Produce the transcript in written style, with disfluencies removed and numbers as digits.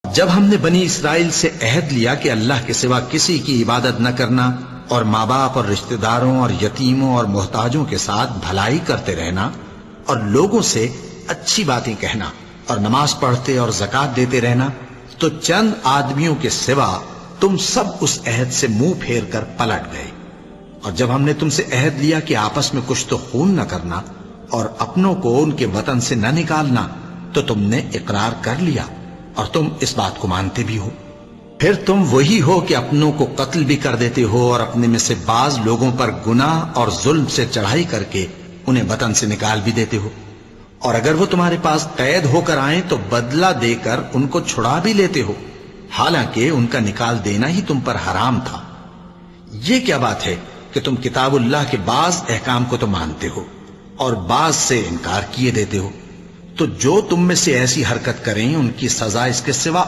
जब हमने बनी इसराइल से अहद लिया कि अल्लाह के सिवा किसी की इबादत न करना और माँ बाप और रिश्तेदारों और यतीमों और मोहताजों के साथ भलाई करते रहना और लोगों से अच्छी बातें कहना और नमाज पढ़ते और ज़कात देते रहना, तो चंद आदमियों के सिवा तुम सब उस अहद से मुंह फेर कर पलट गए। और जब हमने तुमसे अहद लिया कि आपस में कुछ तो खून न करना और अपनों को उनके वतन से न निकालना, तो तुमने इकरार कर लिया और तुम इस बात को मानते भी हो। फिर तुम वही हो कि अपनों को कत्ल भी कर देते हो और अपने में से बाज लोगों पर गुनाह और जुल्म से चढ़ाई करके उन्हें वतन से निकाल भी देते हो। और अगर वो तुम्हारे पास कैद होकर आए तो बदला देकर उनको छुड़ा भी लेते हो, हालांकि उनका निकाल देना ही तुम पर हराम था। ये क्या बात है कि तुम किताबुल्लाह के बाज अहकाम को तो मानते हो और बाज से इनकार किए देते हो। तो जो तुम में से ऐसी हरकत करें उनकी सजा इसके सिवा